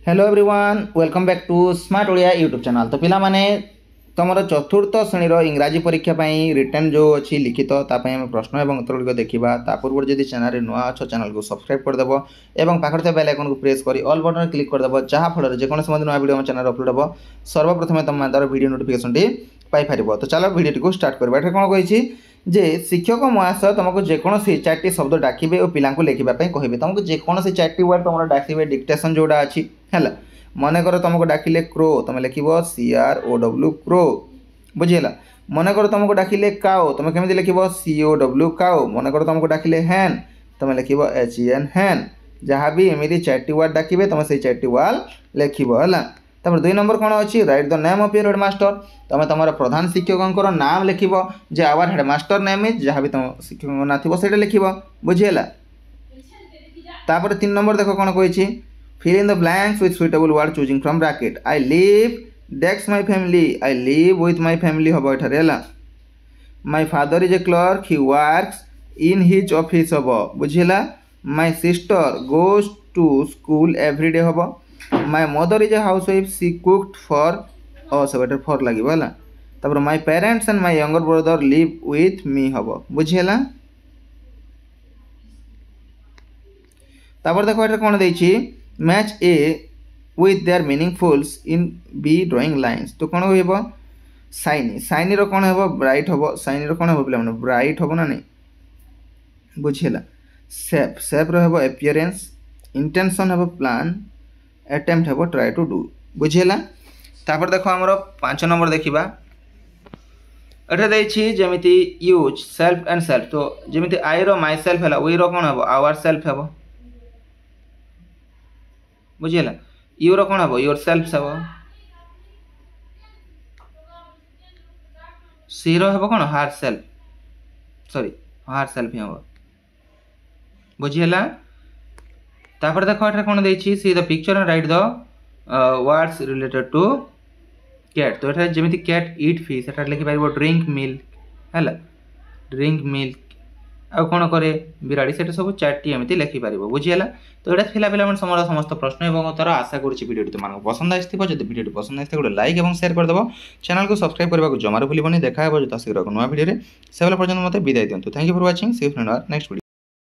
Hello everyone welcome back to smart Odia YouTube channel. तो पिला माने तुम चतुर्थ श्रेणीर इंग्राजी परीक्षा रिटर्न जो अच्छी लिखित आम प्रश्न और उत्तर गुड़िक देखा ता पूर्व जब चैनल नुआ अच्छ चैनल को सब्सक्राइब करदेव और पाखे बेल आइकन को प्रेस कर ऑल बटन क्लिक करदेव जहाँफल जेकोसी नुआ वीडियो चैनल अपलोड हम सर्वप्रथम तुम तार वीडियो नोटिफिकेशन पाइपर। तो चलो वीडियो को स्टार्ट करवा। ये कौन कही जे शिक्षक महाशय तुमको जेकोसी 4टी शब्द डाकिबे और पिला लिखापी कहे तुमको जेकोसी 4टी वर्ड तुम डाकिबे डिक्टेसन जोड़ा अच्छी है। मनकर तुमको डाकिले क्रो तुम लिख CROW क्रो बुझीगला। मनकर तुमको डाकिले काओ तुम केमी लिख COW काओ। मनकर तुमको डाकिले हैन तुम लिख HEN हैन। जहाँ भी एमती 4टी वर्ड डाकिबे तुम से 4टी वर्ड लिखल। तब 2 नंबर कौन अच्छी right the name of your headmaster तुम तुम प्रधान शिक्षक नाम लिख जे आवर हेडमास्टर नेम इज जहाँ भी तुम शिक्षक ना थी से लिख बुझीगला। तापर 3 नंबर देख कौन कही fill in the blanks with suitable word choosing from bracket। I live that's my family I live with my family हम एठारे हला। My father is a clerk he works in his office हम बुझीला। My sister goes to school every day हम। My mother is a housewife she cooked for us एठारे for लगिबो हला। तापर my parents and my younger brother live with me हम बुझीला। तापर देखो एठारे कौन देछि match A with their meanings in B drawing lines. तो कौन हो साइनी साइनी रो कौन हो ब्राइट हम साइनी रो कौन हो पे ब्राइट हम ना नहीं बुझीला। सेफ सेफ रो एपियरेंस इंटेंशन हम प्लान अटेम्प्ट हम ट्राई टू डू बुझीला। तापर देखो आमर 5 नंबर देखा एटा देछि जेमिति यूज सेल्फ एंड सेल्फ। तो जेमिति आई रो माई सेल्फ है वी रो कौन हो आवर सेल्फ है बुझीगला। यूर कौन हम योर सेल्फ हम। सी रो हम कौन herself sorry herself ही हम बुझीगला। तापर देखो एटा कौन देछि see the picture and write the words related to cat. तो एटा जेमिति कैट ईट फिश एटा लिखि पाइबो ड्रिंक मिल्क हैला ड्रिंक मिल्क आ कौन करे बिराड़ी से सब 4टी एमती लिखिपार बुझीगला। तो यहाँ फिला पिला समस्त प्रश्न और उत्तर आशा करुँच वीडियो तुमको पसंद आसो। जब वीडियो पसंद आए गोटे लाइक और शेयर करदेव चैनल को सब्सक्राइब करने को जमार भूलनी। देखा जो शीघ्र नुआ वीडियो से पर्यटन मत विदाय दिंतु। Thank you for watching see you next video.